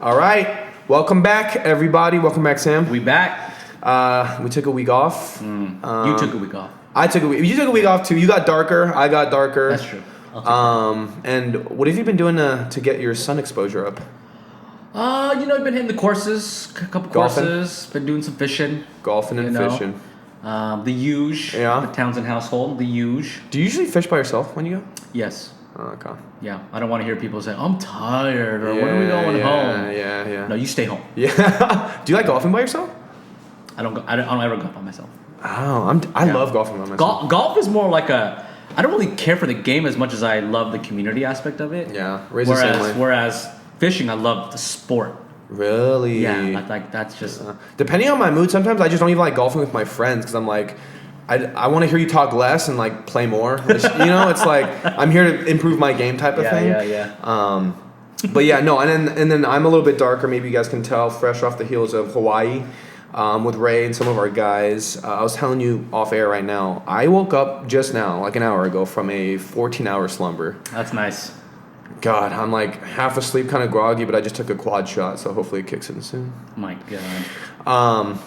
All right. Welcome back, everybody. Welcome back, Sam. We back. We took a week off. You took a week off. I took a week. You took a week off too. You got darker. I got darker. That's true. And what have you been doing to get your sun exposure up? I've been hitting the courses, a couple Golfing? courses. Been doing some fishing. Golfing and fishing. The huge. Yeah. The Townsend household. The huge. Do you usually fish by yourself when you go? Yes. Oh, okay. Yeah. I don't want to hear people say, "I'm tired," or "When are we going home?" Yeah. No, you stay home. Yeah. Do you like golfing by yourself? I don't ever golf by myself. Oh, I love golfing by myself. Golf is more like I don't really care for the game as much as I love the community aspect of it. Yeah. The same way. Whereas fishing, I love the sport. Really? Yeah, that's just... Depending on my mood, sometimes I just don't even like golfing with my friends because I'm like, I want to hear you talk less and like play more. Which, it's like I'm here to improve my game type of thing. Yeah. But yeah, no, and then I'm a little bit darker. Maybe you guys can tell, fresh off the heels of Hawaii, with Ray and some of our guys. I was telling you off air right now. I woke up just now, like an hour ago, from a 14-hour slumber. That's nice. God, I'm like half asleep, kind of groggy, but I just took a quad shot, so hopefully it kicks in soon. My God.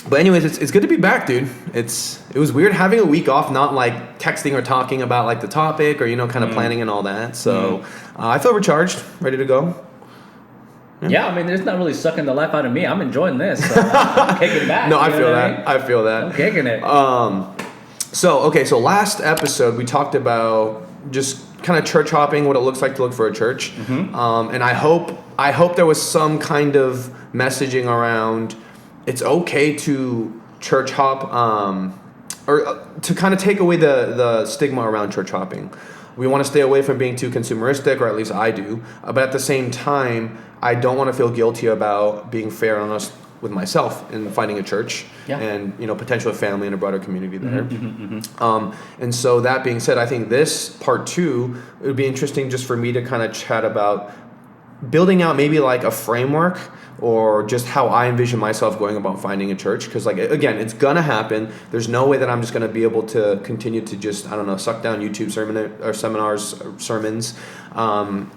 But anyways, it's good to be back, dude. It was weird having a week off, not like texting or talking about like the topic or kind of planning and all that. So I feel recharged, ready to go. Yeah, I mean, it's not really sucking the life out of me. I'm enjoying this. So I'm kicking back. No, I feel that. I feel that. I'm kicking it. So last episode we talked about just kind of church hopping, what it looks like to look for a church. And I hope there was some kind of messaging around it's okay to church hop, or to kind of take away the stigma around church hopping. We want to stay away from being too consumeristic, or at least I do. But at the same time, I don't want to feel guilty about being fair and honest with myself in finding a church and potentially a family and a broader community there. And so that being said, I think this part 2, it would be interesting just for me to kind of chat about building out maybe like a framework or just how I envision myself going about finding a church. Because like, again, it's going to happen. There's no way that I'm just going to be able to continue to just, suck down YouTube sermons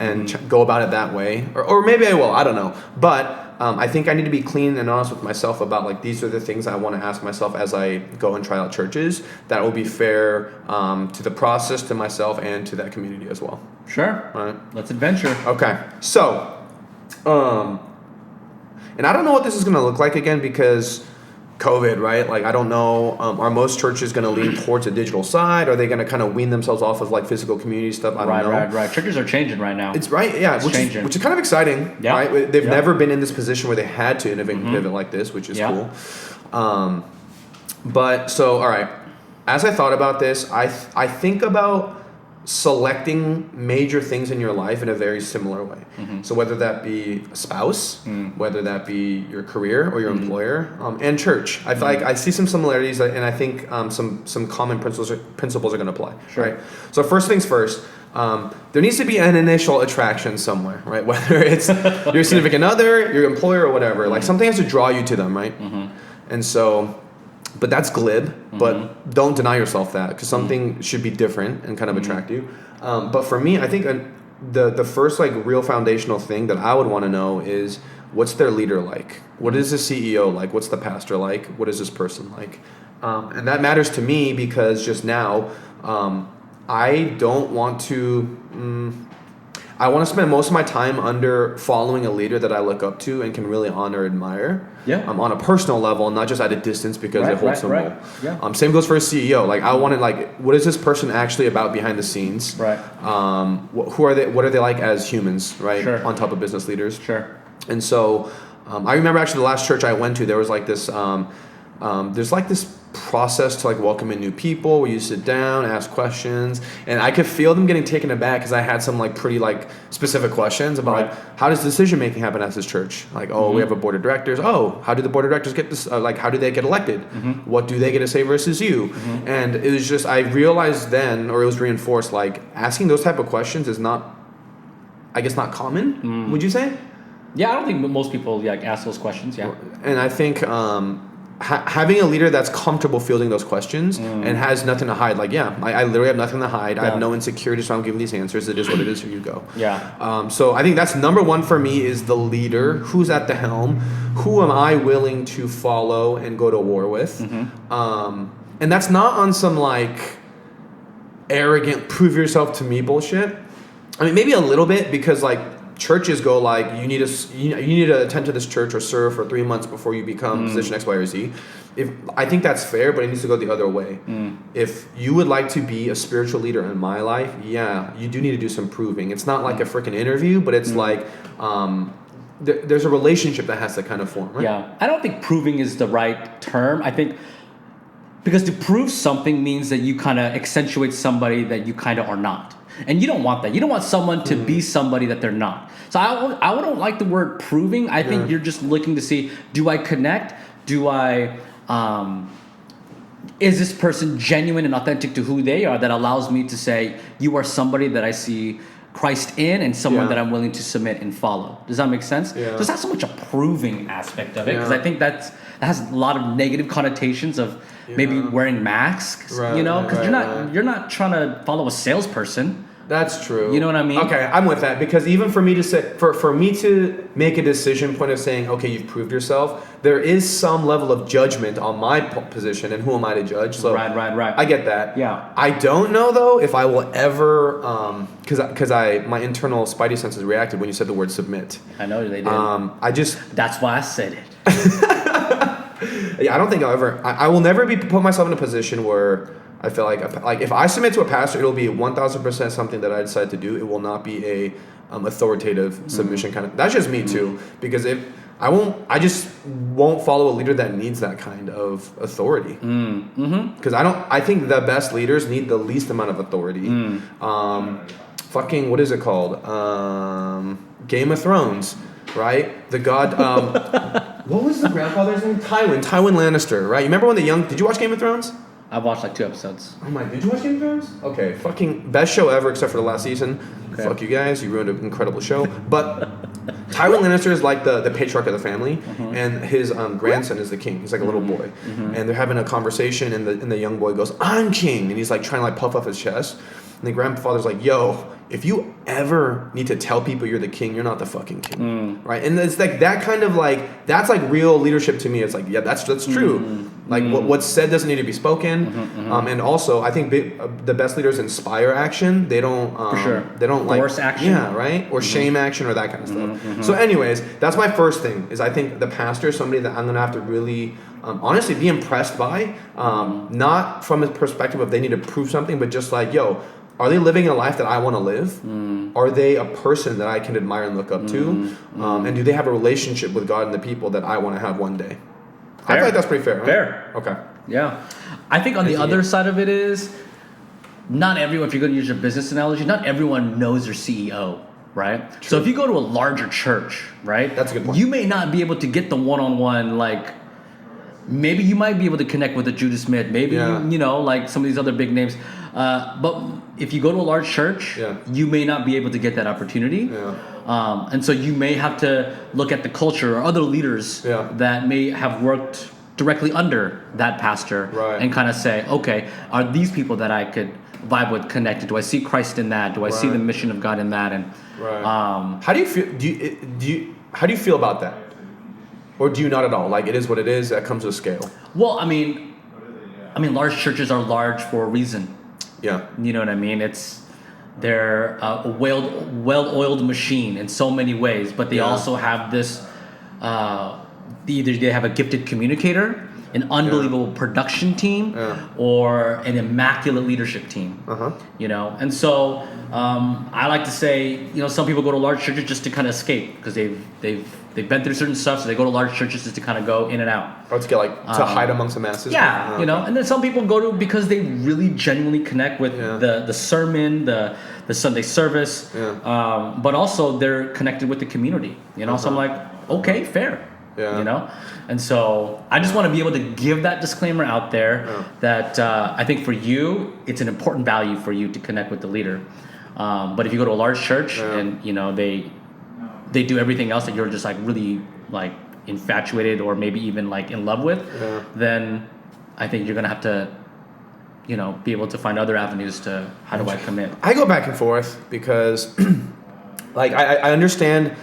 and go about it that way. Or maybe I will, I don't know. But I think I need to be clean and honest with myself about like, these are the things I want to ask myself as I go and try out churches that will be fair to the process, to myself, and to that community as well. Sure. All right. Let's adventure. Okay. So, and I don't know what this is going to look like again because COVID, right? Like, I don't know, are most churches going to lean towards a digital side? Are they going to kind of wean themselves off of like physical community stuff? I don't know. Right. Churches are changing right now. It's right, yeah, which is kind of exciting, right? They've never been in this position where they had to innovate and pivot like this, which is cool. But so, all right, as I thought about this, I think about selecting major things in your life in a very similar way. So whether that be a spouse, whether that be your career or your employer, and church, I feel like I see some similarities, and I think some common principles are going to apply. Sure. Right. So first things first. There needs to be an initial attraction somewhere, right? Whether it's your significant other, your employer, or whatever. Like something has to draw you to them, right? And so. But that's glib, but don't deny yourself that because something should be different and kind of attract you. But for me, I think the first like real foundational thing that I would want to know is what's their leader like? What is the CEO like? What's the pastor like? What is this person like? And that matters to me because just now, I don't want to... I want to spend most of my time under following a leader that I look up to and can really honor, admire. On a personal level, not just at a distance because they hold some role. Yeah. Same goes for a CEO. Like I want to like, what is this person actually about behind the scenes? Right. Who are they? What are they like as humans? Right. Sure. On top of business leaders. Sure. And so, I remember actually the last church I went to, there was like this. There's like this process to like welcome in new people where you sit down, ask questions, and I could feel them getting taken aback because I had some like pretty like specific questions about like how does decision making happen at this church? Like, we have a board of directors. How do the board of directors get this? Like, how do they get elected? What do they get to say versus you? And it was just I realized then, or it was reinforced, like asking those type of questions is not, I guess, not common. Would you say? Yeah, I don't think most people like ask those questions. Yeah, and I think. having a leader that's comfortable fielding those questions and has nothing to hide. Like, I literally have nothing to hide. I have no insecurity, so I'm giving these answers. It is what it is. Here you go. Yeah. So I think that's number one for me is the leader. Who's at the helm? Who am I willing to follow and go to war with? And that's not on some like arrogant prove yourself to me bullshit. I mean, maybe a little bit, because like churches go like, you need to attend to this church or serve for 3 months before you become position X, Y, or Z. I think that's fair, but it needs to go the other way. If you would like to be a spiritual leader in my life, you do need to do some proving. It's not like a freaking interview, but it's like there's a relationship that has to kind of form, right? Yeah, I don't think proving is the right term. I think because to prove something means that you kind of accentuate somebody that you kind of are not. And you don't want that. You don't want someone to be somebody that they're not. So I don't like the word proving. I think you're just looking to see, do I connect? Is this person genuine and authentic to who they are that allows me to say, you are somebody that I see Christ in and someone that I'm willing to submit and follow. Does that make sense? Yeah. So it's not so much a proving aspect of it, because I think that has a lot of negative connotations of maybe wearing masks, because you're not trying to follow a salesperson. That's true. You know what I mean? Okay, I'm with that, because even for me to say, for me to make a decision point of saying, okay, you've proved yourself, there is some level of judgment on my position, and who am I to judge? So Right. I get that. Yeah. I don't know though if I will ever, because my internal spidey senses reacted when you said the word submit. I know they did. That's why I said it. I don't think I'll ever. I will never put myself in a position where I feel like if I submit to a pastor, it'll be 1,000% something that I decide to do. It will not be a authoritative submission kind of. That's just me too, because I just won't follow a leader that needs that kind of authority. Because I think the best leaders need the least amount of authority. Fucking what is it called? Game of Thrones, right? The god. What was the grandfather's name? Tywin Lannister, right? You remember when did you watch Game of Thrones? I've watched like 2 episodes. Oh my, did you watch Game of Thrones? Okay, fucking best show ever except for the last season. Okay. Fuck you guys, you ruined an incredible show. But Tywin Lannister is like the patriarch of the family, and his grandson is the king. He's like a little boy. And they're having a conversation, and the young boy goes, "I'm king," and he's like trying to like puff up his chest. And the grandfather's like, "Yo, if you ever need to tell people you're the king, you're not the fucking king," right? And it's like that kind of like that's like real leadership to me. It's like, yeah, that's true. Like what's said doesn't need to be spoken. And also, I think the best leaders inspire action. They don't For sure. They don't like force action. Yeah, right? Or shame action or that kind of stuff. So, anyways, that's my first thing. Is I think the pastor is somebody that I'm gonna have to really. Honestly, be impressed by, not from a perspective of they need to prove something, but just like, yo, are they living a life that I want to live? Are they a person that I can admire and look up to? And do they have a relationship with God and the people that I want to have one day? I feel like that's pretty fair, right? Fair. Okay. Yeah. I think on the other side of it is, not everyone, if you're going to use your business analogy, not everyone knows their CEO, right? True. So if you go to a larger church, right? That's a good point. You may not be able to get the one-on-one, like, maybe you might be able to connect with a Judah Smith, maybe, like some of these other big names. But if you go to a large church, you may not be able to get that opportunity. And so you may have to look at the culture or other leaders that may have worked directly under that pastor and kind of say, okay, are these people that I could vibe with connected? Do I see Christ in that? Do I see the mission of God in that? And how do you feel? How do you feel about that? Or do you not at all? Like, it is what it is. That comes with scale. Well, I mean, large churches are large for a reason. Yeah. You know what I mean? They're a well-oiled machine in so many ways, but they also have this. Either they have a gifted communicator, an unbelievable production team, or an immaculate leadership team. And so I like to say, some people go to large churches just to kind of escape because they've been through certain stuff, so they go to large churches just to kind of go in and out. Or to get to hide amongst the masses. Yeah, and then some people go to because they really genuinely connect with the sermon, the Sunday service, but also they're connected with the community. So I'm like, okay, fair. And so I just want to be able to give that disclaimer out there that I think for you, it's an important value for you to connect with the leader. But if you go to a large church and they do everything else that you're just like really like infatuated or maybe even like in love with, then I think you're gonna have to, be able to find other avenues to how do I commit. I go back and forth because, like, I understand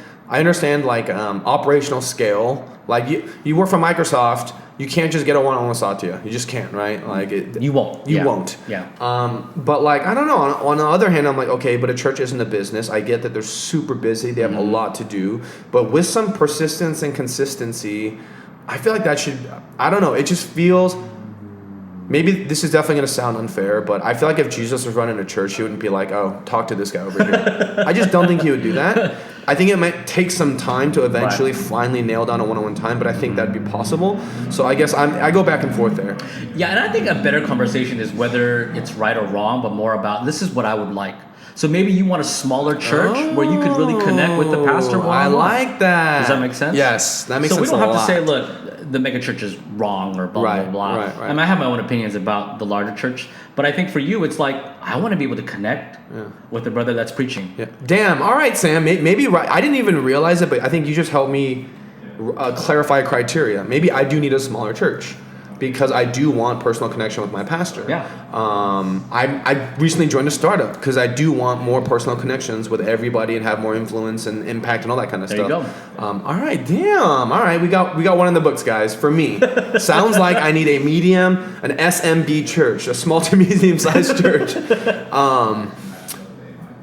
like operational scale. Like you work for Microsoft, you can't just get a one-on-one Satya. You just can't, right? Like you won't. You won't. Yeah. But like I don't know. On the other hand, I'm like, okay, but a church isn't a business. I get that they're super busy. They have a lot to do. But with some persistence and consistency, I feel like that should. I don't know. It just feels. Maybe this is definitely going to sound unfair, but I feel like if Jesus was running a church, he wouldn't be like, oh, talk to this guy over here. I just don't think he would do that. I think it might take some time to eventually finally nail down a one-on-one time, but I think that'd be possible. So I guess I go back and forth there. Yeah, and I think a better conversation is whether it's right or wrong, but more about this is what I would like. So maybe you want a smaller church where you could really connect with the pastor one-on-one. I like that. Does that make sense? Yes, that makes sense. So we don't have to say, look, the mega church is wrong or blah, blah, blah. Right. I mean, I have my own opinions about the larger church, but I think for you, it's like, I want to be able to connect with the brother that's preaching. Yeah. Damn. All right, Sam. Maybe right. I didn't even realize it, but I think you just helped me clarify criteria. Maybe I do need a smaller church because I do want personal connection with my pastor. Yeah. I recently joined a startup because I do want more personal connections with everybody and have more influence and impact and all that kind of stuff. There you go. All right, damn. All right, we got one in the books, guys. For me, sounds like I need a medium, an SMB church, a small to medium sized church.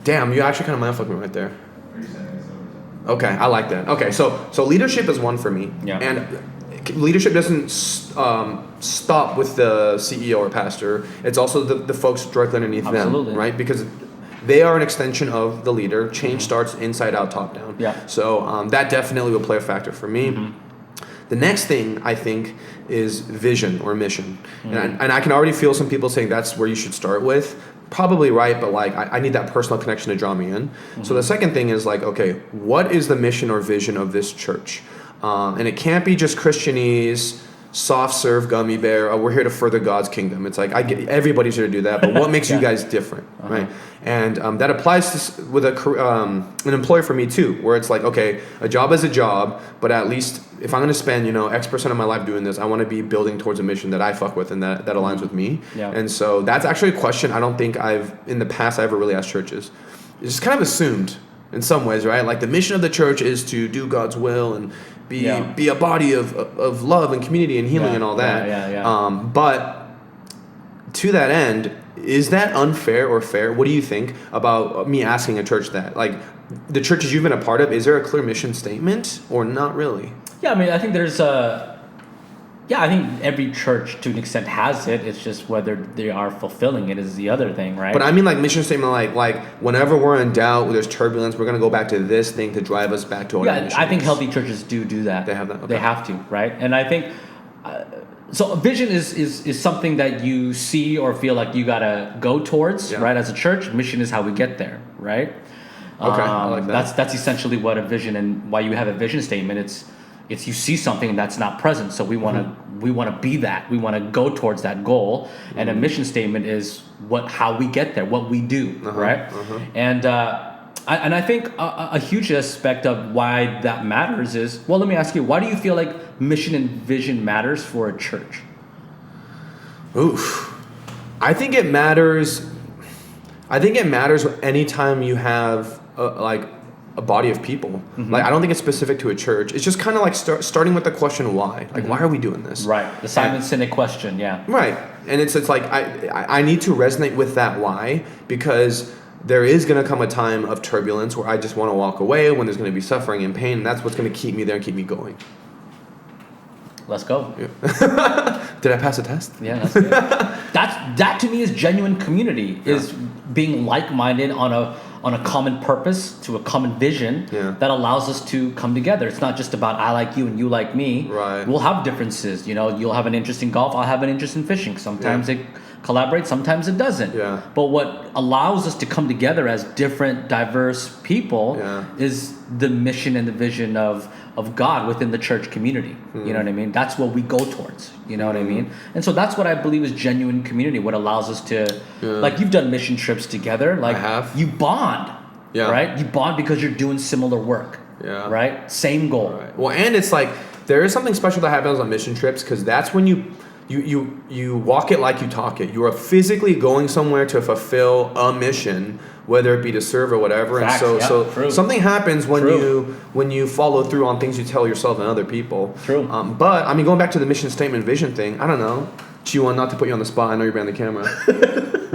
Damn, you actually kind of mind fucked me right there. Okay, I like that. Okay, so leadership is one for me. Yeah. And leadership doesn't stop with the CEO or pastor. It's also the folks directly underneath them, right? Because they are an extension of the leader. Change starts inside out, top down. Yeah. So that definitely will play a factor for me. The next thing I think is vision or mission, and I can already feel some people saying that's where you should start with. Probably right, but like I need that personal connection to draw me in. So the second thing is like, okay, what is the mission or vision of this church? And it can't be just Christianese, soft serve gummy bear. Oh, we're here to further God's kingdom. It's like I get everybody's here to do that, but what makes you guys different, right? And that applies to, with an employer for me too, where it's like, okay, a job is a job, but at least if I'm going to spend X% of my life doing this, I want to be building towards a mission that I fuck with and that aligns with me. Yeah. And so that's actually a question I don't think in the past I ever really asked churches. It's just kind of assumed in some ways, right? Like the mission of the church is to do God's will and be a body of love and community and healing and all that. But to that end, is that unfair or fair? What do you think about me asking a church that? Like the churches you've been a part of, is there a clear mission statement or not really? Yeah, I mean, I think there's I think every church to an extent has it. It's just whether they are fulfilling it is the other thing, right? But I mean like mission statement, like whenever we're in doubt, there's turbulence, we're going to go back to this thing to drive us back to our mission. Yeah, I think healthy churches do that. They have that? Okay. They have to, right? And I think, so vision is something that you see or feel like you got to go towards, right? As a church, mission is how we get there, right? Okay, I like that. That's essentially what a vision and why you have a vision statement. It's you see something that's not present, so we want to be that. We want to go towards that goal, and a mission statement is how we get there, what we do, right? And I think a huge aspect of why that matters is, well, let me ask you, why do you feel like mission and vision matters for a church? Oof, I think it matters. Anytime you have a body of people. Like I don't think it's specific to a church. It's just kind of like starting with the question why. Like why are we doing this? Right. The Simon Sinek question. Yeah. Right. And it's like I need to resonate with that why, because there is going to come a time of turbulence where I just want to walk away, when there's going to be suffering and pain, and that's what's going to keep me there and keep me going. Let's go. Yeah. Did I pass the test? Yeah, that's good. That to me is genuine community. Is being like-minded on a common purpose, to a common vision that allows us to come together. It's not just about I like you and you like me. Right. We'll have differences. You'll have an interest in golf. I'll have an interest in fishing. Sometimes it collaborates. Sometimes it doesn't. Yeah. But what allows us to come together as different, diverse people is the mission and the vision of God within the church community. You know what I mean? That's what we go towards. You know what I mean? And so that's what I believe is genuine community. What allows us to, like you've done mission trips together. Like I have. You bond. Yeah. Right? You bond because you're doing similar work. Yeah. Right? Same goal. Right. Well, and it's like There is something special that happens on mission trips because that's when you walk it like you talk it. You are physically going somewhere to fulfill a mission, whether it be to serve or whatever. Facts, and so true. something happens when you follow through on things you tell yourself and other people. True. But I mean, going back to the mission statement vision thing, I don't know. Choi, not to put you on the spot, I know you're behind the camera.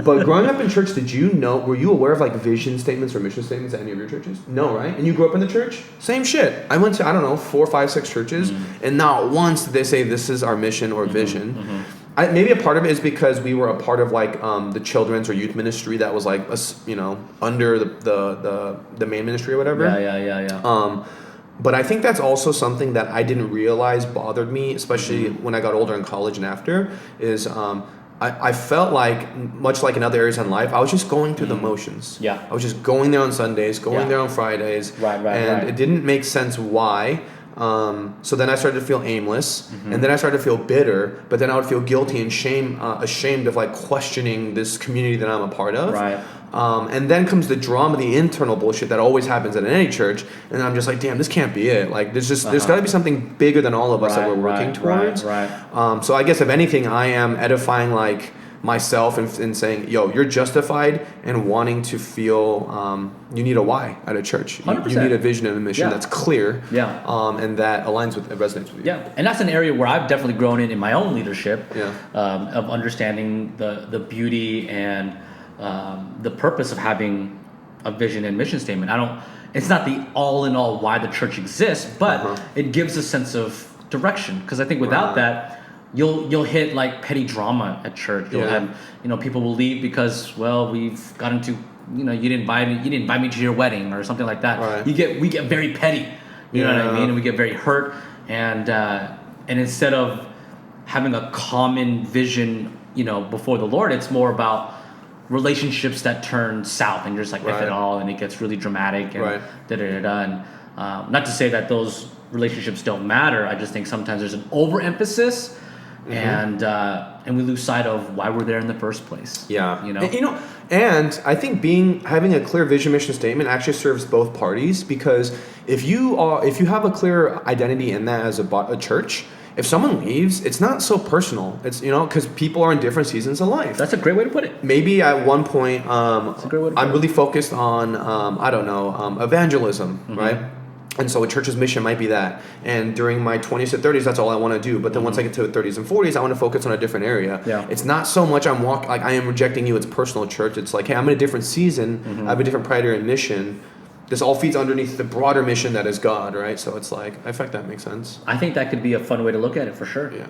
But growing up in church, were you aware of like vision statements or mission statements at any of your churches? No, right? And you grew up in the church? Same shit. I went to, 4, 5, 6 churches, and not once did they say this is our mission or vision. Mm-hmm. Maybe a part of it is because we were a part of like the children's or youth ministry that was like, under the main ministry or whatever. Yeah. But I think that's also something that I didn't realize bothered me, especially when I got older in college and after, is I felt like, much like in other areas in life, I was just going through the motions. Yeah. I was just going there on Sundays, going there on Fridays. Right. And it didn't make sense why. So then I started to feel aimless, and then I started to feel bitter, but then I would feel guilty and ashamed of like questioning this community that I'm a part of. Right. And then comes the drama, the internal bullshit that always happens at any church, and I'm just like, damn, this can't be it. Like, there's got to be something bigger than all of us that we're working towards. Right. So I guess if anything, I am edifying like myself and saying, yo, you're justified in wanting to feel you need a why at a church. You need a vision and a mission that's clear. Yeah. And that aligns with, it resonates with you. Yeah, and that's an area where I've definitely grown in my own leadership. Yeah. Of understanding the beauty and the purpose of having a vision and mission statement. It's not the all in all why the church exists, but it gives a sense of direction. Because I think without that, you'll hit like petty drama at church. You'll have, people will leave because, well, we've gotten to, you didn't invite me to your wedding or something like that. Right. We get very petty. You know what I mean? And we get very hurt. And instead of having a common vision, before the Lord, it's more about relationships that turn south, and you're just like F it all, and it gets really dramatic and And not to say that those relationships don't matter. I just think sometimes there's an overemphasis, and we lose sight of why we're there in the first place. Yeah, and I think having a clear vision mission statement actually serves both parties, because if you have a clear identity in that as a church. If someone leaves, it's not so personal. It's, because people are in different seasons of life. That's a great way to put it. Maybe at one point, I'm really focused on, evangelism, right? And so a church's mission might be that. And during my 20s to 30s, that's all I want to do. But then once I get to the 30s and 40s, I want to focus on a different area. Yeah. It's not so much I am rejecting you. It's personal church. It's like, hey, I'm in a different season. I have a different priority and mission. This all feeds underneath the broader mission that is God, right? So it's like, I think that makes sense. I think that could be a fun way to look at it for sure. Yeah.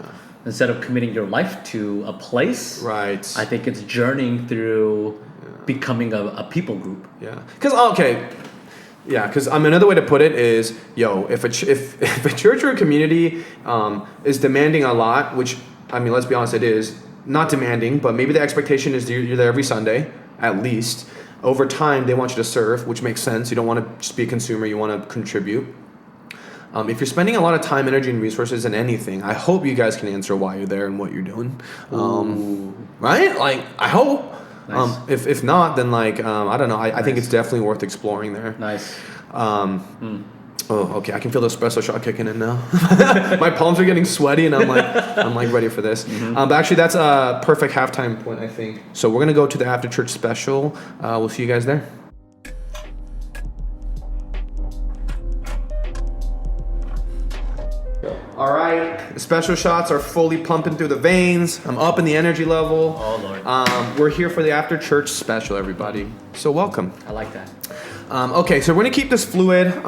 Instead of committing your life to a place, right? I think it's journeying through becoming a people group. Yeah. Because another way to put it is, if a church or a community is demanding a lot, which, let's be honest, it is not demanding, but maybe the expectation is you're there every Sunday, at least. Over time, they want you to serve, which makes sense. You don't want to just be a consumer. You want to contribute. If you're spending a lot of time, energy, and resources in anything, I hope you guys can answer why you're there and what you're doing. Right? Like, I hope. Nice. If not, then I don't know. I think it's definitely worth exploring there. Nice. Oh, okay. I can feel the espresso shot kicking in now. My palms are getting sweaty, and I'm like ready for this. But actually, that's a perfect halftime point, I think. So we're gonna go to the after church special. We'll see you guys there. All right, the special shots are fully pumping through the veins. I'm up in the energy level. Oh Lord. We're here for the after church special, everybody. So welcome. I like that. Okay, so we're going to keep this fluid.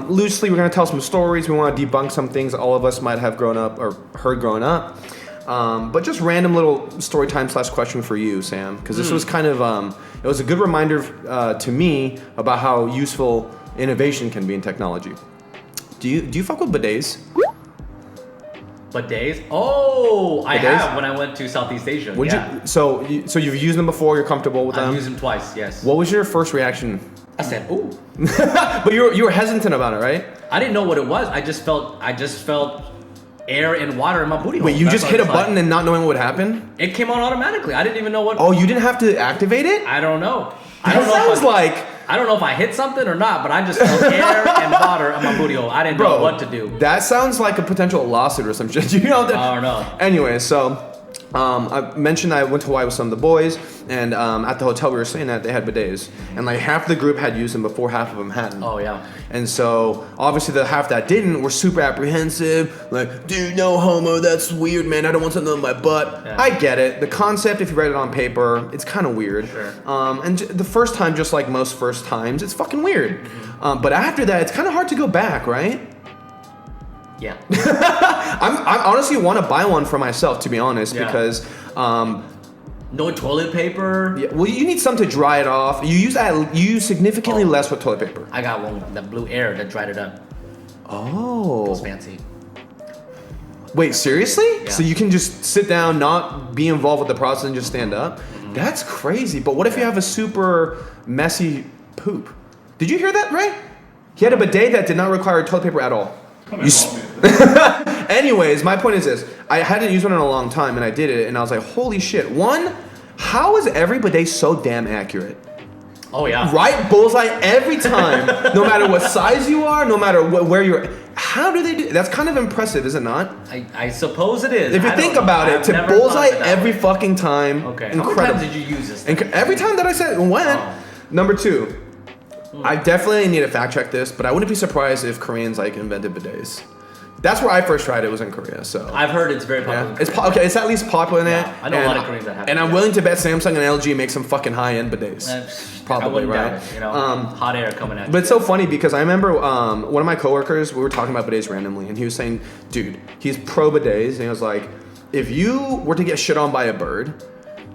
Loosely, we're going to tell some stories. We want to debunk some things all of us might have grown up or heard growing up. But just random little story time / question for you, Sam, because this was kind of, it was a good reminder to me about how useful innovation can be in technology. Do you fuck with bidets? Bidets? Oh, I have when I went to Southeast Asia. So you've used them before, you're comfortable with them? I've used them twice, yes. What was your first reaction? I said, ooh. But you were hesitant about it, right? I didn't know what it was. I just felt air and water in my booty hole. Wait, you just hit a button and not knowing what would happen? It came on automatically. I didn't even know what. Oh, you didn't have to activate it? I don't know. That sounds like I don't know if I hit something or not, but I just felt air and water on my booty hole. I didn't know what to do. That sounds like a potential lawsuit or some shit. You know? I don't know. Anyway, so I mentioned I went to Hawaii with some of the boys, and at the hotel we were staying at, they had bidets, and like half the group had used them before, half of them hadn't. Oh yeah. And so obviously the half that didn't were super apprehensive, like, dude, no homo, that's weird, man. I don't want something on my butt. Yeah. I get it. The concept, if you write it on paper, it's kind of weird. Sure. And the first time, just like most first times, it's fucking weird. Mm-hmm. But after that, it's kind of hard to go back, right? Yeah. I honestly want to buy one for myself, to be honest, because no toilet paper. Yeah, well, you need something to dry it off. You use significantly less with toilet paper. I got one, the Blue Air that dried it up. Oh. It was fancy. Wait, seriously? Yeah. So you can just sit down, not be involved with the process, and just stand up? Mm-hmm. That's crazy. But what if you have a super messy poop? Did you hear that, Ray? He had a bidet that did not require toilet paper at all. Anyways, my point is this. I hadn't used one in a long time, and I did it, and I was like, holy shit. One, how is every bidet so damn accurate? Oh, yeah. Right bullseye every time, no matter what size you are, no matter where you're... How do they do... That's kind of impressive, is it not? I suppose it is. If you think about it, to bullseye every fucking time, okay. incredible. How many times did you use this thing? Every time that I said when. Oh. Number two, I definitely need to fact check this, but I wouldn't be surprised if Koreans like invented bidets. That's where I first tried it, was in Korea. So I've heard it's very popular. Yeah. It's at least popular in it. I know a lot of Koreans that have. And I'm willing to bet Samsung and LG make some fucking high-end bidets. Probably, right? Doubt it, you know, hot air coming at you. But it's so funny because I remember one of my coworkers, we were talking about bidets randomly, and he was saying, dude, he's pro bidets, and he was like, if you were to get shit on by a bird,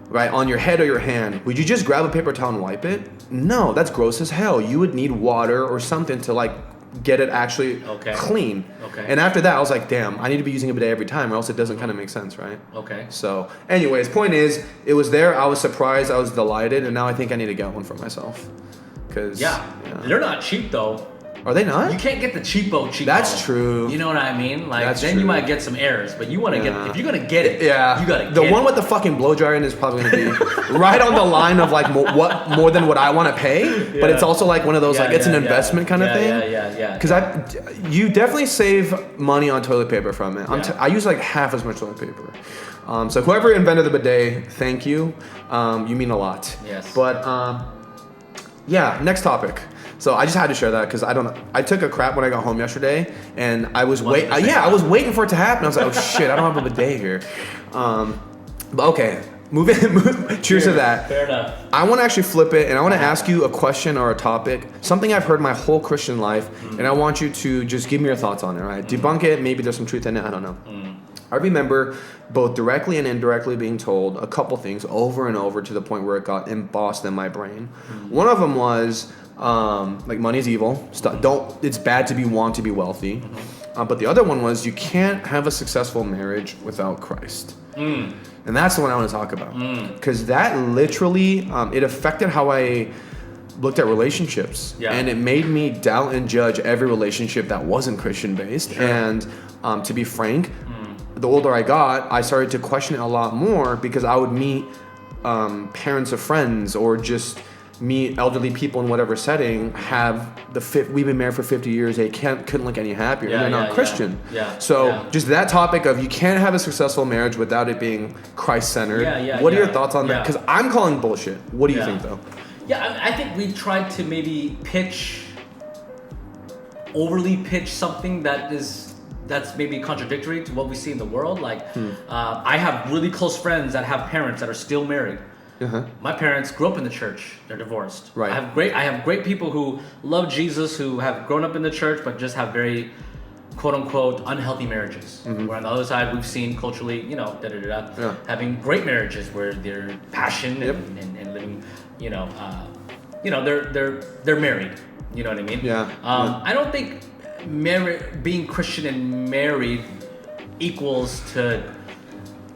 right, on your head or your hand, would you just grab a paper towel and wipe it? No, that's gross as hell. You would need water or something to like get it actually clean. Okay. And after that, I was like, damn, I need to be using a bidet every time or else it doesn't kind of make sense, right? Okay. So anyways, point is, it was there. I was surprised. I was delighted. And now I think I need to get one for myself. Cause they're not cheap though. Are they not? You can't get the cheapo. That's true. You know what I mean? Like That's then true. you might get some errors, but you want to get if you're gonna get it, you gotta get the one it. with the fucking blow dryer in is probably gonna be right on the line of like more than what I want to pay, but it's also like one of those like it's an investment kind of thing. Yeah. Because you definitely save money on toilet paper from it. I use like half as much toilet paper. So whoever invented the bidet, thank you. You mean a lot. Yes. But next topic. So I just had to share that because I took a crap when I got home yesterday, and I was I was waiting for it to happen. I was like, oh shit, I don't have a bidet here. But okay, cheers to that. Fair enough. I want to actually flip it, and I want to ask you a question or a topic, something I've heard my whole Christian life, and I want you to just give me your thoughts on it. Right? Debunk it. Maybe there's some truth in it. I don't know. I remember both directly and indirectly being told a couple things over and over to the point where it got embossed in my brain. One of them was like money's evil. It's bad to want to be wealthy. But the other one was you can't have a successful marriage without Christ. And that's the one I want to talk about because that literally it affected how I looked at relationships, and it made me doubt and judge every relationship that wasn't Christian based. Sure. And to be frank, the older I got, I started to question it a lot more because I would meet parents of friends or just meet elderly people in whatever setting we've been married for 50 years, they couldn't look any happier, and they're not Christian. Just that topic of you can't have a successful marriage without it being Christ-centered. What are your thoughts on that? Because I'm calling bullshit. What do you think though? Yeah, I think we tried to maybe overly pitch something that's maybe contradictory to what we see in the world. Like, I have really close friends that have parents that are still married. My parents grew up in the church. They're divorced. Right. I have great people who love Jesus, who have grown up in the church, but just have very quote unquote unhealthy marriages. Where on the other side, we've seen culturally, having great marriages where they're passionate and living, they're married. You know what I mean? I don't think being Christian and married equals to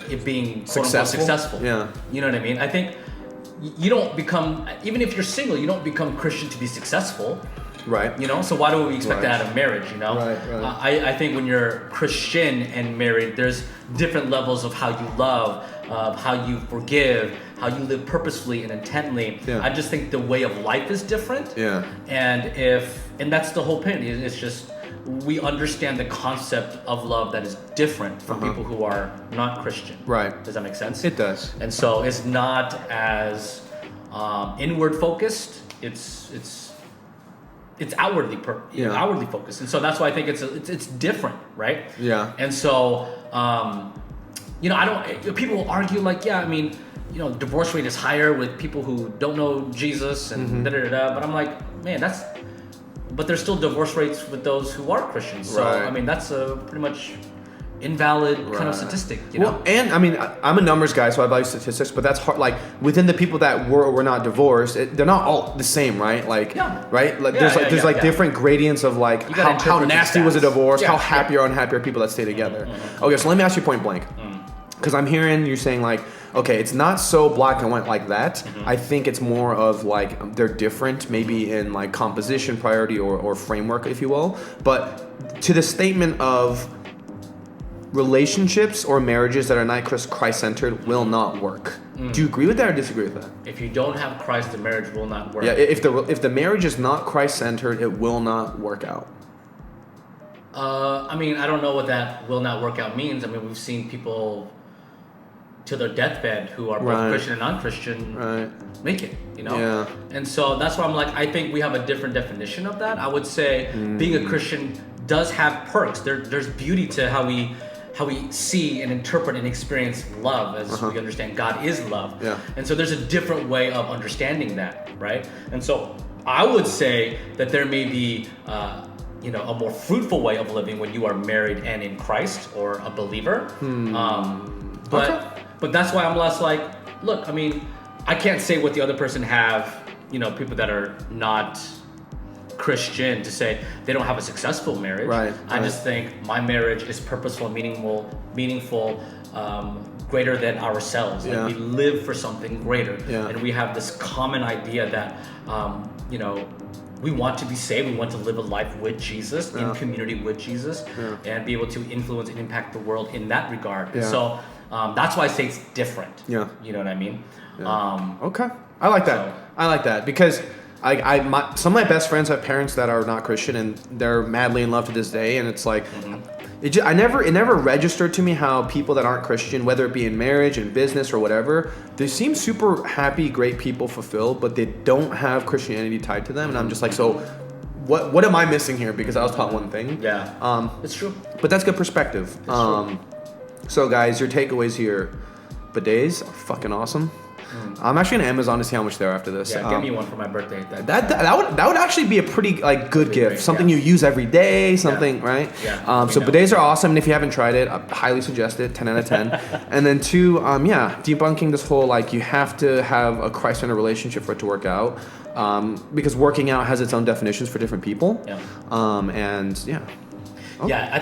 it being successful. Yeah. You know what I mean? I think you don't become, even if you're single, you don't become Christian to be successful. Right. You know? So why do we expect that out of marriage, you know? Right. I think when you're Christian and married, there's different levels of how you love, how you forgive, how you live purposefully and intently. Yeah. I just think the way of life is different. Yeah. And that's the whole point. It's just we understand the concept of love that is different from people who are not Christian. Right. Does that make sense? It does. And so it's not as inward focused. It's outwardly outwardly focused, and so that's why I think it's different, right? Yeah. And so I don't. People will argue like, yeah, I mean, divorce rate is higher with people who don't know Jesus and da da da da. But I'm like, man, but there's still divorce rates with those who are Christians. So Right. I mean, that's a pretty much invalid kind of statistic, Well, and I mean, I'm a numbers guy, so I value statistics, but that's hard. Like within the people that were or were not divorced, they're not all the same, right? Like, right? Like there's different gradients of like how nasty was a divorce, how happy or unhappy are people that stay together. Okay, so let me ask you point blank, because I'm hearing you saying like, okay, it's not so black and white like that. I think it's more of like they're different, maybe in like composition, priority, or framework, if you will. But to the statement of relationships or marriages that are not Christ-centered will not work. Do you agree with that or disagree with that? If you don't have Christ, the marriage will not work. Yeah, if the marriage is not Christ-centered, it will not work out. I mean, I don't know what that will not work out means. I mean, we've seen people to their deathbed who are both Christian and non-Christian make it, Yeah. And so that's why I'm like, I think we have a different definition of that. I would say being a Christian does have perks. There's beauty to how we see and interpret and experience love, as we understand God is love. Yeah. And so there's a different way of understanding that, right? And so I would say that there may be a more fruitful way of living when you are married and in Christ or a believer. But that's why I'm less like, look, I mean, I can't say what the other person have, people that are not Christian, to say they don't have a successful marriage. I just think my marriage is purposeful, meaningful, greater than ourselves. Like we live for something greater, and we have this common idea that we want to be saved. We want to live a life with Jesus, in community with Jesus, and be able to influence and impact the world in that regard. So that's why I say it's different. Yeah, you know what I mean. Okay, I like that. I like that because some of my best friends have parents that are not Christian, and they're madly in love to this day. And it's like, it never registered to me how people that aren't Christian, whether it be in marriage, in business, or whatever, they seem super happy, great people, fulfilled, but they don't have Christianity tied to them. And I'm just like, so what am I missing here? Because I was taught one thing. Yeah, it's true. But that's good perspective. So guys, your takeaways here: bidets are fucking awesome. I'm actually on Amazon to see how much they are after this. Yeah, get me one for my birthday. That would actually be a pretty good gift. Something you use every day. Something right. Yeah. So bidets are awesome, and if you haven't tried it, I highly suggest it. 10 out of 10. And then 2, debunking this whole you have to have a Christ-centered relationship for it to work out, because working out has its own definitions for different people. Yeah. I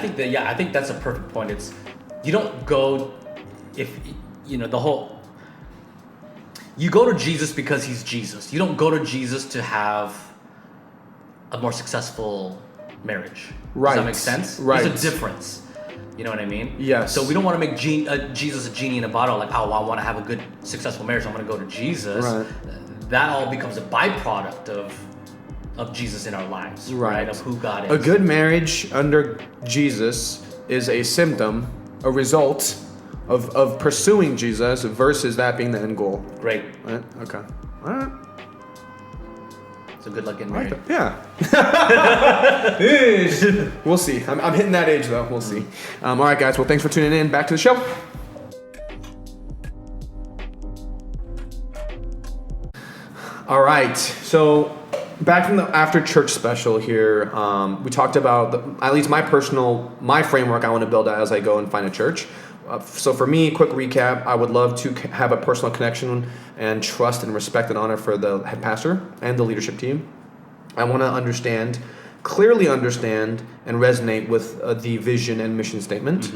think that's a perfect point. It's you don't go you go to Jesus because he's Jesus. You don't go to Jesus to have a more successful marriage. Right. Does that make sense? Right. There's a difference. You know what I mean? Yes. So we don't want to make Jesus a genie in a bottle. Like, I want to have a good, successful marriage. I'm going to go to Jesus. Right. That all becomes a byproduct of Jesus in our lives. Right. Of who God is. A good marriage under Jesus is a symptom, a result of pursuing Jesus versus that being the end goal. Great. Right? Okay. All right. So good luck getting married. Yeah. We'll see. I'm hitting that age though. We'll see. All right, guys. Well, thanks for tuning in. Back to the show. All right. So back from the after church special here, we talked about at least my framework I want to build out as I go and find a church. So for me, quick recap, I would love to have a personal connection and trust and respect and honor for the head pastor and the leadership team. I want to clearly understand and resonate with the vision and mission statement.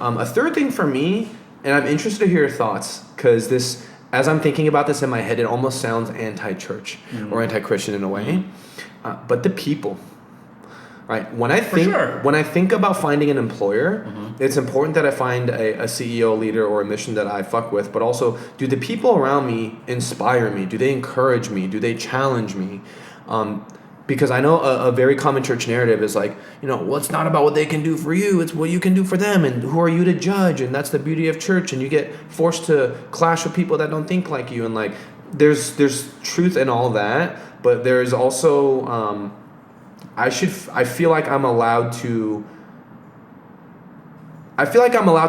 A third thing for me, and I'm interested to hear your thoughts, because as I'm thinking about this in my head, it almost sounds anti-church or anti-Christian in a way. But the people. right? When I think about finding an employer, it's important that I find a CEO, leader, or a mission that I fuck with. But also, do the people around me inspire me? Do they encourage me? Do they challenge me? Because I know a very common church narrative is like, well, it's not about what they can do for you, it's what you can do for them, and who are you to judge? And that's the beauty of church, and you get forced to clash with people that don't think like you, and like there's truth in all that, but there is also I feel like I'm allowed to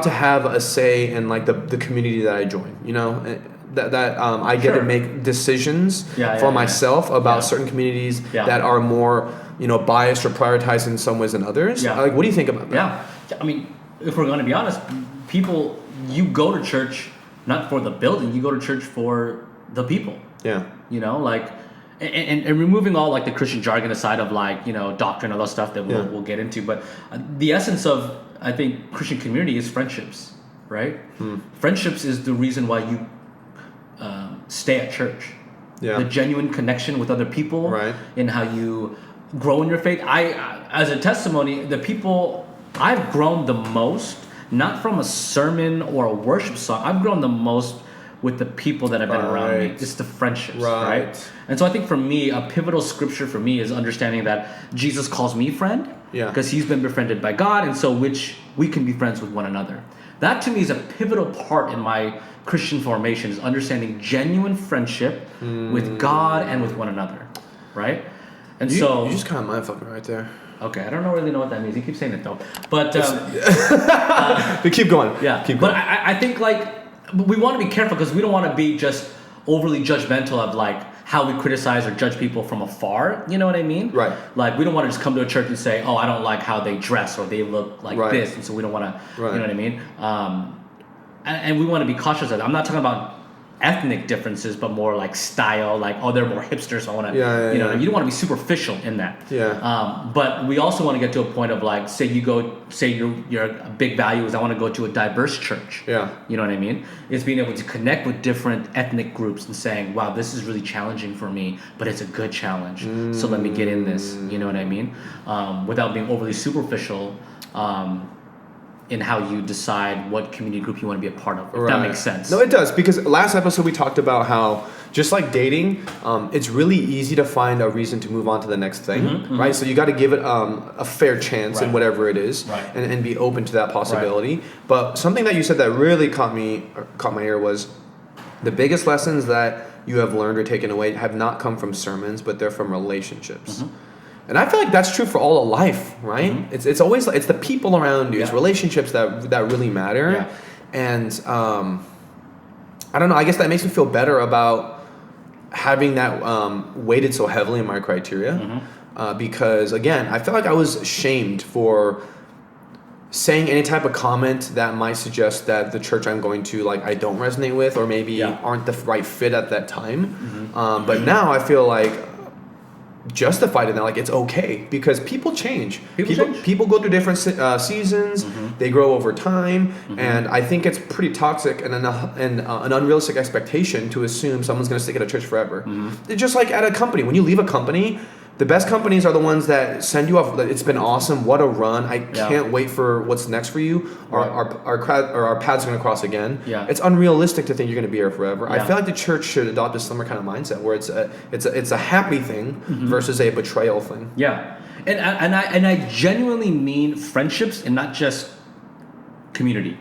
have a say in like the community that I join, that I get to make decisions for myself about certain communities that are more, biased or prioritized in some ways than others. Yeah. Like, what do you think about that? Yeah. I mean, if we're going to be honest, you go to church not for the building, you go to church for the people. Yeah. Like, and removing all like the Christian jargon aside of like, doctrine, all that stuff that we'll get into. But the essence of, I think, Christian community is friendships, right? Friendships is the reason why you stay at church. The genuine connection with other people, right? And how you grow in your faith. As a testimony, the people I've grown the most, not from a sermon or a worship song, I've grown the most with the people that have been around me. It's the friendships, right? And so I think for me, a pivotal scripture for me is understanding that Jesus calls me friend, because he's been befriended by God, and so which we can be friends with one another. That to me is a pivotal part in my Christian formation, is understanding genuine friendship with God and with one another, right? And you so... You just kind of mind-fucking right there. Okay, I don't really know what that means. You keep saying it though. But... but keep going. Yeah. Keep going. But I think like, we want to be careful because we don't want to be just overly judgmental of like how we criticize or judge people from afar. You know what I mean? Right. Like, we don't want to just come to a church and say, oh, I don't like how they dress or they look like this. And so we don't want to, you know what I mean? And we want to be cautious of that. I'm not talking about ethnic differences, but more like style, like, oh, they're more hipsters, so I want to, you don't want to be superficial in that. But we also want to get to a point of like, say your big value is I want to go to a diverse church. You know what I mean? It's being able to connect with different ethnic groups and saying, wow, this is really challenging for me, but it's a good challenge. So let me get in this. You know what I mean? Without being overly superficial. In how you decide what community group you want to be a part of. If that makes sense. No, it does, because last episode we talked about how, just like dating, it's really easy to find a reason to move on to the next thing, right? So you got to give it a fair chance in whatever it is, and be open to that possibility. But something that you said that really caught my ear was the biggest lessons that you have learned or taken away have not come from sermons, but they're from relationships. And I feel like that's true for all of life, right? It's always it's the people around you, it's relationships that really matter. And I don't know, I guess that makes me feel better about having that weighted so heavily in my criteria. Because again, I feel like I was shamed for saying any type of comment that might suggest that the church I'm going to, like, I don't resonate with, or maybe aren't the right fit at that time. But now I feel like justified in that, like, it's okay, because people change. People go through different seasons. They grow over time, and I think it's pretty toxic and an unrealistic expectation to assume someone's going to stick at a church forever. It's just like at a company. When you leave a company, the best companies are the ones that send you off. It's been awesome. What a run. I can't wait for what's next for you. Our paths are going to cross again. It's unrealistic to think you're going to be here forever. I feel like the church should adopt a similar kind of mindset where it's a happy thing versus a betrayal thing. And I genuinely mean friendships and not just community.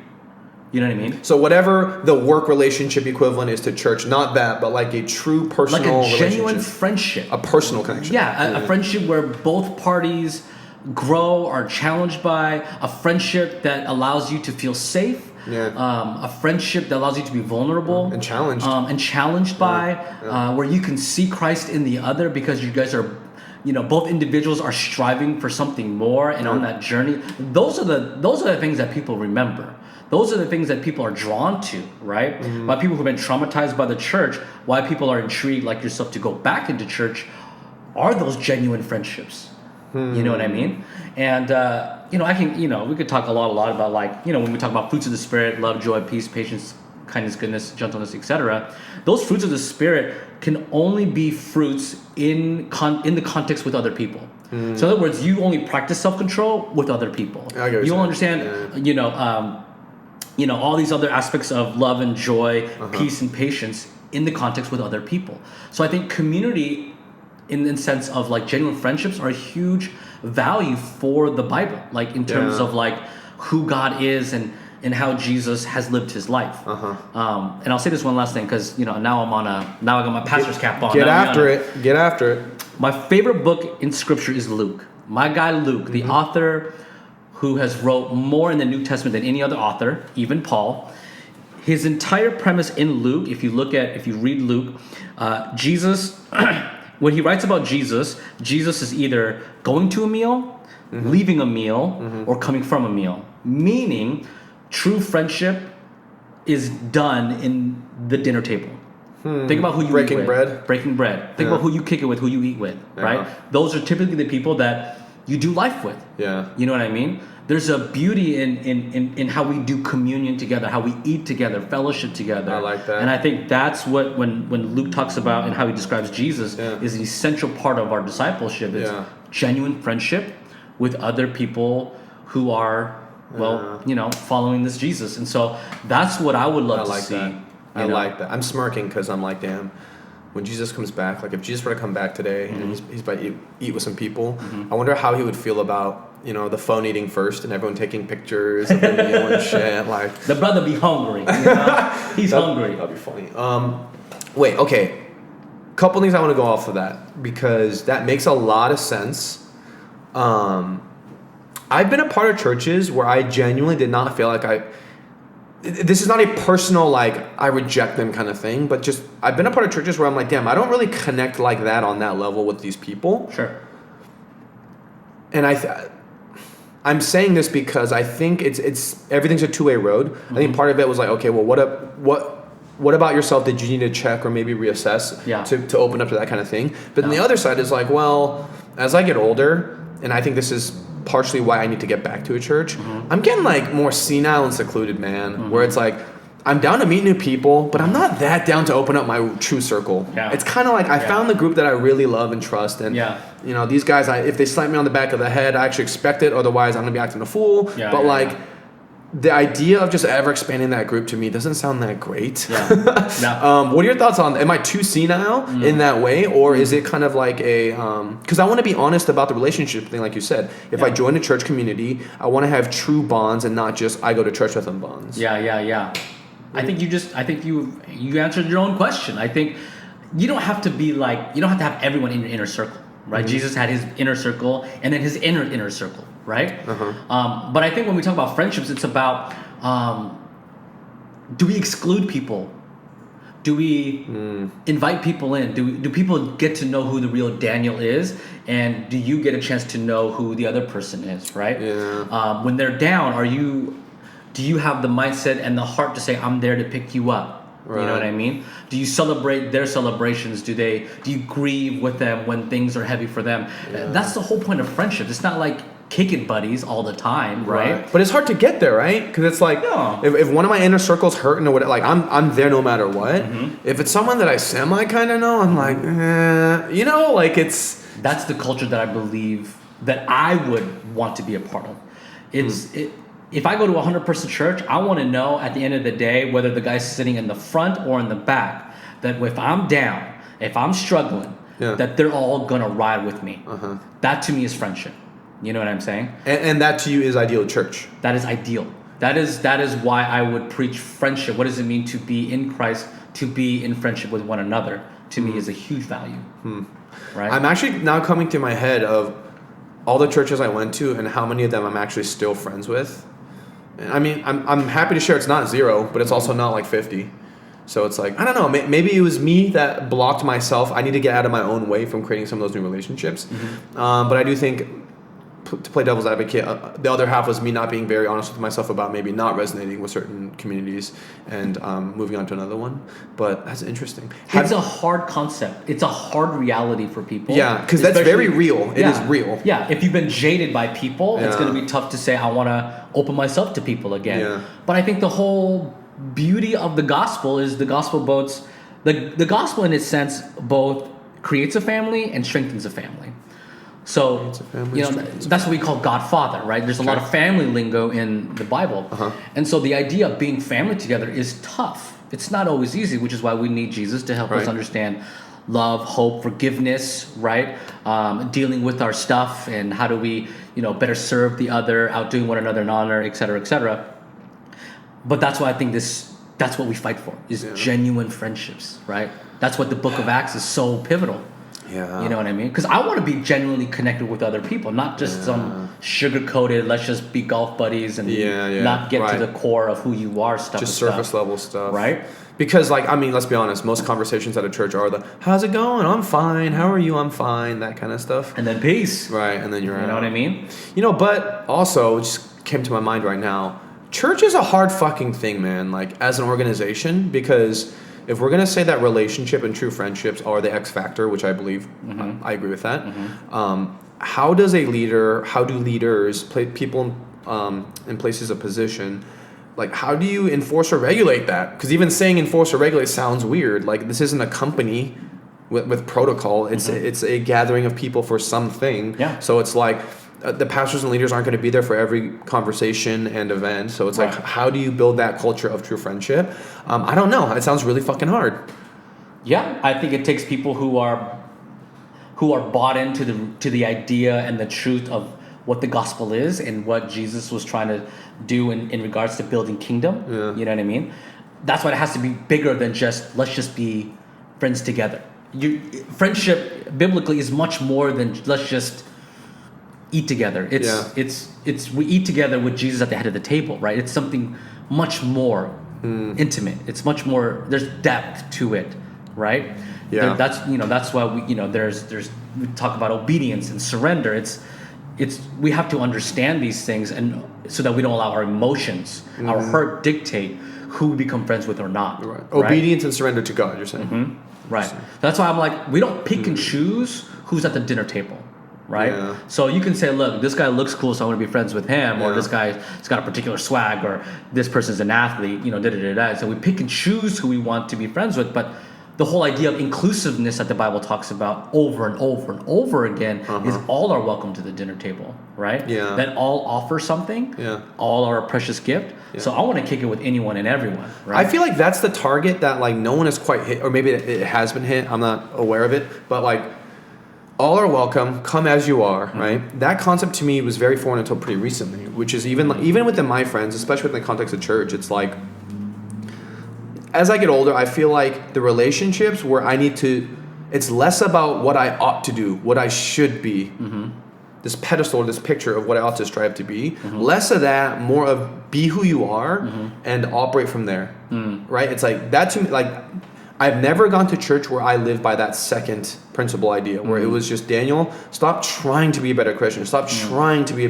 You know what I mean? So whatever the work relationship equivalent is to church, not that, but like a true personal like a genuine friendship. A personal connection. A friendship where both parties grow, are challenged by, a friendship that allows you to feel safe. A friendship that allows you to be vulnerable. And challenged. By, where you can see Christ in the other because you guys are, both individuals are striving for something more and on that journey. Those are the things that people remember. Those are the things that people are drawn to, right? Why people who've been traumatized by the church, why people are intrigued like yourself to go back into church, are those genuine friendships. You know what I mean? And, we could talk a lot about like, when we talk about fruits of the Spirit, love, joy, peace, patience, kindness, goodness, gentleness, etc. Those fruits of the Spirit can only be fruits in the context with other people. So in other words, you only practice self-control with other people. You don't understand, all these other aspects of love and joy, peace and patience in the context with other people. So I think community, in the sense of like genuine friendships, are a huge value for the Bible, like in terms of like who God is and how Jesus has lived his life. And I'll say this one last thing, because now I got my pastor's cap on. Get after it. My favorite book in Scripture is Luke. My guy Luke, the author who has wrote more in the New Testament than any other author, even Paul. His entire premise in Luke, if you read Luke, Jesus, when he writes about Jesus is either going to a meal, leaving a meal, or coming from a meal. Meaning, true friendship is done in the dinner table. Think about who you eat with. Breaking bread. Think about who you kick it with, who you eat with, right? Those are typically the people that you do life with. Yeah. You know what I mean? There's a beauty in how we do communion together, how we eat together, fellowship together. I like that. And I think that's what, when Luke talks about and how he describes Jesus, is an essential part of our discipleship. It's genuine friendship with other people who are, following this Jesus. And so that's what I would love to see. I like that. I'm smirking because I'm like, damn, when Jesus comes back, like if Jesus were to come back today and he's about to eat with some people, I wonder how he would feel about, the phone eating first and everyone taking pictures of the meal and shit. Like the brother be hungry. He's hungry. That'd be funny. Wait, okay. Couple things I want to go off of that, because that makes a lot of sense. I've been a part of churches where I genuinely did not feel like this is not a personal, like, I reject them kind of thing, but just, I've been a part of churches where I'm like, damn, I don't really connect like that on that level with these people. Sure. And I'm saying this because I think it's everything's a two-way road. I think part of it was like, okay, well, what about yourself did you need to check or maybe reassess to open up to that kind of thing? But then the other side is like, well, as I get older, and I think this is partially why I need to get back to a church, I'm getting like more senile and secluded, man, where it's like, I'm down to meet new people, but I'm not that down to open up my true circle. It's kind of like I found the group that I really love and trust, and these guys, if they slap me on the back of the head, I actually expect it, otherwise I'm gonna be acting a fool. The idea of just ever expanding that group to me doesn't sound that great. What are your thoughts on, am I too senile in that way, or is it kind of like a, because I want to be honest about the relationship thing, like you said. If I join a church community, I want to have true bonds and not just I go to church with them bonds. I think you answered your own question. I think you don't have to have everyone in your inner circle, right? Jesus had his inner circle and then his inner circle, right? But I think when we talk about friendships, it's about, do we exclude people? Do we invite people in? Do people get to know who the real Daniel is? And do you get a chance to know who the other person is, right? When they're down, do you have the mindset and the heart to say, I'm there to pick you up? Right. You know what I mean? Do you celebrate their celebrations? Do you grieve with them when things are heavy for them? That's the whole point of friendship. It's not like kicking buddies all the time, right? But it's hard to get there, right? Because it's like, if one of my inner circles hurting or whatever, like I'm there no matter what. If it's someone that I semi kind of know, I'm like, like it's... That's the culture that I believe that I would want to be a part of. If I go to a 100-person church, I want to know at the end of the day whether the guy's sitting in the front or in the back, that if I'm down, if I'm struggling, that they're all going to ride with me. That to me is friendship. You know what I'm saying? And that to you is ideal church. That is ideal. That is why I would preach friendship. What does it mean to be in Christ, to be in friendship with one another? To me is a huge value. Right? I'm actually now coming to my head of all the churches I went to and how many of them I'm actually still friends with. I mean, I'm happy to share it's not 0, but it's also not like 50. So it's like, I don't know, maybe it was me that blocked myself. I need to get out of my own way from creating some of those new relationships. But I do think, to play devil's advocate, the other half was me not being very honest with myself about maybe not resonating with certain communities and moving on to another one. But that's interesting. It's a hard concept. It's a hard reality for people. Yeah, because that's very real. It is real. Yeah, if you've been jaded by people, it's going to be tough to say, I want to open myself to people again. But I think the whole beauty of the gospel is the gospel the gospel in its sense both creates a family and strengthens a family. So that's what we call God Father, right? There's a lot of family lingo in the Bible, and so the idea of being family together is tough. It's not always easy, which is why we need Jesus to help us understand love, hope, forgiveness, right? Dealing with our stuff and how do we, better serve the other, outdoing one another in honor, et cetera, et cetera. But that's why I think that's what we fight for, is genuine friendships, right? That's what the book of Acts is so pivotal. Yeah. You know what I mean? Because I want to be genuinely connected with other people, not just some sugar-coated, let's just be golf buddies and not get to the core of who you are stuff. Just surface level stuff. Right? Because, let's be honest, most conversations at a church are how's it going? I'm fine. How are you? I'm fine. That kind of stuff. And then peace. Right, and then you're out. You know what I mean? But also, it just came to my mind right now, church is a hard fucking thing, man, as an organization, because if we're going to say that relationship and true friendships are the X factor, which I believe, I agree with that, how do leaders, people in places of position, how do you enforce or regulate that? Because even saying enforce or regulate sounds weird. This isn't a company with protocol. It's a gathering of people for something. Yeah. So it's the pastors and leaders aren't going to be there for every conversation and event. So it's how do you build that culture of true friendship? I don't know. It sounds really fucking hard. Yeah, I think it takes people who are bought into the idea and the truth of what the gospel is and what Jesus was trying to do in regards to building kingdom. Yeah. You know what I mean? That's why it has to be bigger than just let's just be friends together. Friendship biblically is much more than let's just eat together. It's we eat together with Jesus at the head of the table, right? It's something much more intimate. It's much more. There's depth to it, right? Yeah. That's why we talk about obedience and surrender. It's we have to understand these things and so that we don't allow our emotions, our hurt dictate who we become friends with or not. Right. Obedience and surrender to God. You're saying. Right. So that's why I'm we don't pick and choose who's at the dinner table. Right? Yeah. So you can say, look, this guy looks cool, so I want to be friends with him, or this guy's got a particular swag, or this person's an athlete, So we pick and choose who we want to be friends with, but the whole idea of inclusiveness that the Bible talks about over and over and over again is all are welcome to the dinner table, right? Yeah. That all offer something, all are a precious gift. Yeah. So I want to kick it with anyone and everyone, right? I feel like that's the target that no one has quite hit, or maybe it has been hit, I'm not aware of it, but all are welcome, come as you are, right? That concept to me was very foreign until pretty recently, which is even within my friends, especially within the context of church, it's as I get older, I feel like the relationships where it's less about what I ought to do, what I should be, this pedestal or this picture of what I ought to strive to be, less of that, more of be who you are and operate from there, right? It's that to me, I've never gone to church where I live by that second principle idea, where it was just, Daniel, stop trying to be a better Christian. Stop trying to be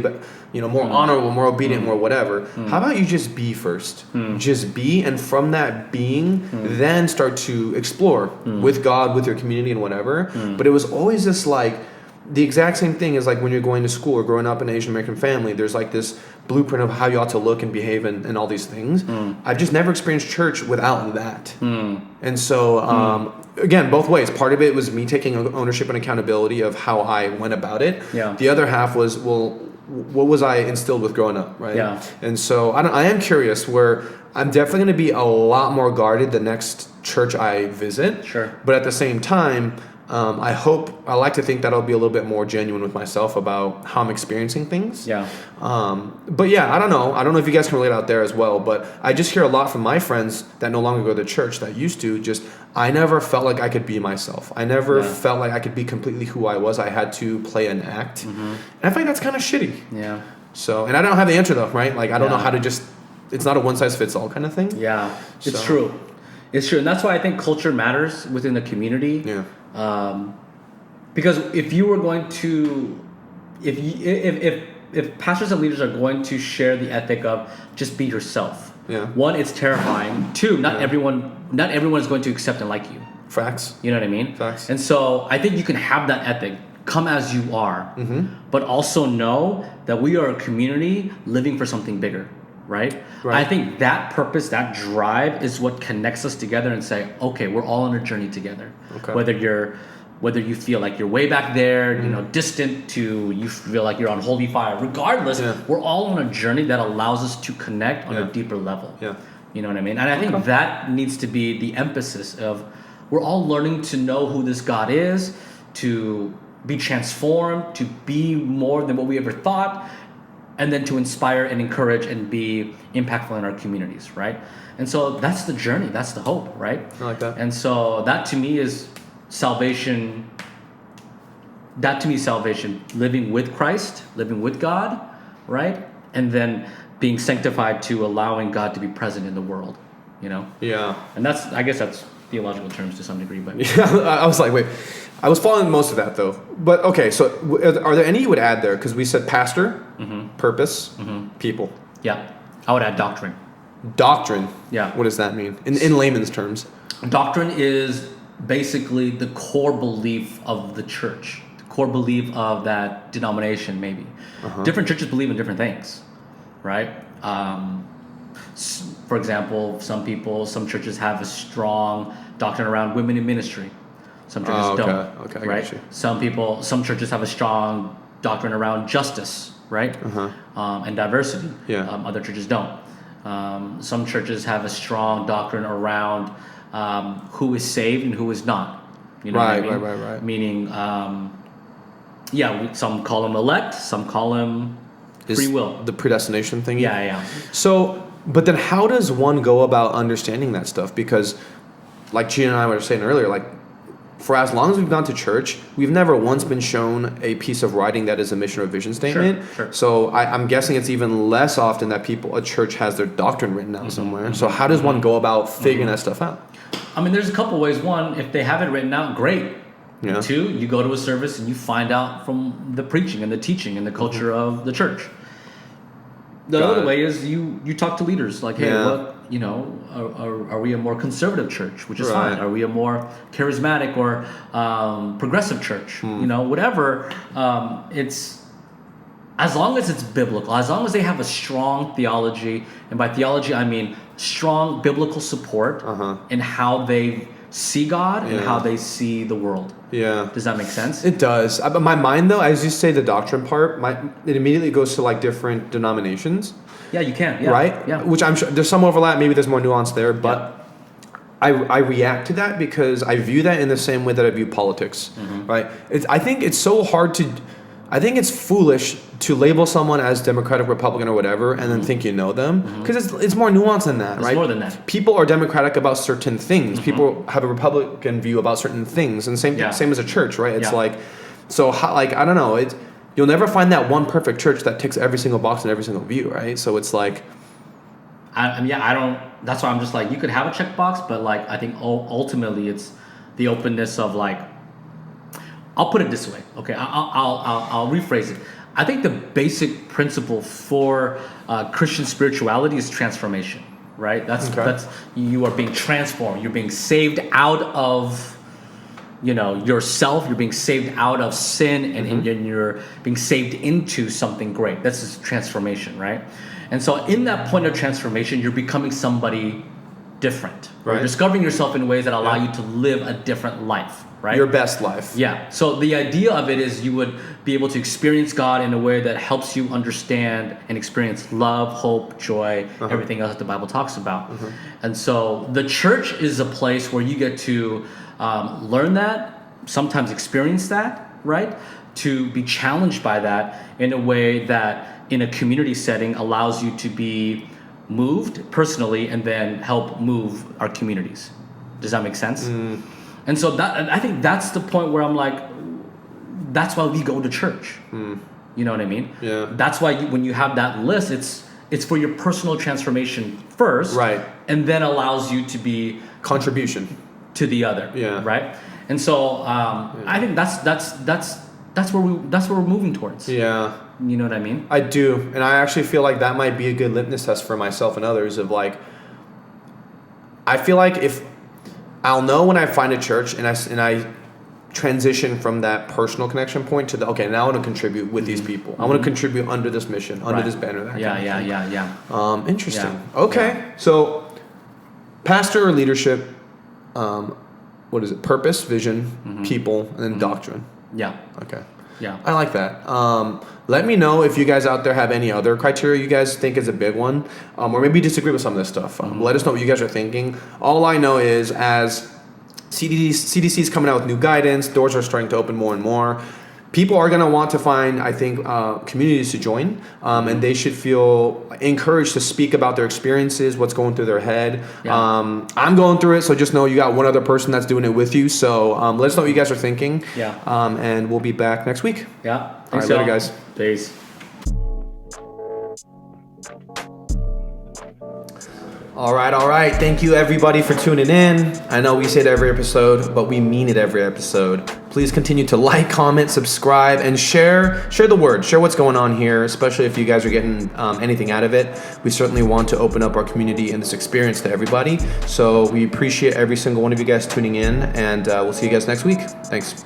more honorable, more obedient, more whatever. How about you just be first? Just be, and from that being, then start to explore with God, with your community and whatever. But it was always this the exact same thing as when you're going to school or growing up in an Asian American family. There's this blueprint of how you ought to look and behave and all these things. I've just never experienced church without that. And so, again, both ways. Part of it was me taking ownership and accountability of how I went about it. Yeah. The other half was, what was I instilled with growing up, right? Yeah. And so I am curious where I'm definitely going to be a lot more guarded the next church I visit. Sure. But at the same time, I like to think that I'll be a little bit more genuine with myself about how I'm experiencing things. Yeah. But yeah, I don't know if you guys can relate out there as well, but I just hear a lot from my friends that no longer go to church that used to I never felt like I could be myself. I never felt like I could be completely who I was. I had to play an act. And I think that's kind of shitty. Yeah. So, and I don't have the answer though, right? I don't know how to it's not a one size fits all kind of thing. Yeah. It's true. It's true. And that's why I think culture matters within the community. Yeah. Because if you were going to, if pastors and leaders are going to share the ethic of just be yourself, one, it's terrifying. Two, not everyone is going to accept and like you. Facts. You know what I mean? Facts. And so I think you can have that ethic, come as you are, but also know that we are a community living for something bigger. right? I think that purpose, that drive is what connects us together and say, okay, we're all on a journey together. Okay. Whether you feel like you're way back there, distant, to you feel like you're on holy fire, regardless, we're all on a journey that allows us to connect on a deeper level. Yeah. You know what I mean? And I think that needs to be the emphasis of, we're all learning to know who this God is, to be transformed, to be more than what we ever thought, and then to inspire and encourage and be impactful in our communities, right? And so that's the journey, that's the hope, right? I like that. And so that to me is salvation. That to me is salvation, living with Christ, living with God, right? And then being sanctified to allowing God to be present in the world, Yeah. And I guess that's theological terms to some degree, but yeah, I was like, wait, I was following most of that though. But okay, so are there any you would add there? Because we said pastor, purpose, people. Yeah, I would add doctrine. Doctrine. Yeah. What does that mean in layman's terms? Doctrine is basically the core belief of the church, the core belief of that denomination. Maybe different churches believe in different things, right? For example, some churches have a strong doctrine around women in ministry. Some churches don't. Okay, right? Some churches have a strong doctrine around justice, right? And diversity. Yeah. Other churches don't. Some churches have a strong doctrine around who is saved and who is not. You know what I mean? Right. Meaning, some call them elect, some call them free will. The predestination thing. Yeah. So, but then how does one go about understanding that stuff? Because, like Gina and I were saying earlier, like, for as long as we've gone to church, we've never once been shown a piece of writing that is a mission or vision statement. Sure. So I'm guessing it's even less often that a church has their doctrine written out somewhere. So how does one go about figuring that stuff out? I mean, there's a couple ways. One, if they have it written out, great. Yeah. Two, you go to a service and you find out from the preaching and the teaching and the culture of the church. The other way is you talk to leaders like, hey, what, are we a more conservative church, which is fine? Are we a more charismatic or progressive church? Whatever. It's as long as it's biblical, as long as they have a strong theology, and by theology I mean strong biblical support in how they see God and how they see the world. Yeah. Does that make sense? It does. But my mind, though, as you say the doctrine part, it immediately goes to like different denominations. Yeah, you can. Yeah. Right? Yeah. Which I'm sure there's some overlap. Maybe there's more nuance there. But I react to that because I view that in the same way that I view politics. Right? I think it's so hard to... I think it's foolish to label someone as Democratic, Republican, or whatever, and then think you know them, because it's more nuanced than that, right? It's more than that. People are Democratic about certain things. People have a Republican view about certain things, and same as a church, right? It's like, so how, like, I don't know. You'll never find that one perfect church that ticks every single box in every single view, right? So it's like, I don't. That's why I'm just like, you could have a checkbox, but like I think ultimately it's the openness of like. I'll put it this way, okay? I'll rephrase it. I think the basic principle for Christian spirituality is transformation, right? That's you are being transformed. You're being saved out of, yourself. You're being saved out of sin, and you're being saved into something great. That's just transformation, right? And so, in that point of transformation, you're becoming somebody different. Right? You're discovering yourself in ways that allow you to live a different life. Right? Your best life. Yeah. So the idea of it is you would be able to experience God in a way that helps you understand and experience love, hope, joy, everything else that the Bible talks about. And so the church is a place where you get to learn that, sometimes experience that, right? To be challenged by that in a way that in a community setting allows you to be moved personally and then help move our communities. Does that make sense? And so I think that's the point where I'm like, that's why we go to church. You know what I mean? Yeah. That's why when you have that list, it's for your personal transformation first, right? And then allows you to be contribution to the other, right? And so I think that's where we're moving towards. Yeah. You know what I mean? I do, and I actually feel like that might be a good litmus test for myself and others. Of like, I feel like if I'll know when I find a church and I transition from that personal connection point to okay, now I want to contribute with these people. I want to contribute under this mission, under this banner. Interesting. Okay, so pastor or leadership, what is it? Purpose, vision, people, and then doctrine. Yeah. Okay. Yeah. I like that. Let me know if you guys out there have any other criteria you guys think is a big one, or maybe disagree with some of this stuff. Let us know what you guys are thinking. All I know is as CDC is coming out with new guidance, doors are starting to open more and more. People are going to want to find, I think, communities to join, and they should feel encouraged to speak about their experiences, what's going through their head. Yeah. I'm going through it, so just know you got one other person that's doing it with you. So let us know what you guys are thinking. Yeah. And we'll be back next week. Yeah. Thanks, all right, later, guys. Peace. All right. Thank you, everybody, for tuning in. I know we say it every episode, but we mean it every episode. Please continue to like, comment, subscribe, and share the word. Share what's going on here, especially if you guys are getting anything out of it. We certainly want to open up our community and this experience to everybody. So we appreciate every single one of you guys tuning in, and we'll see you guys next week. Thanks.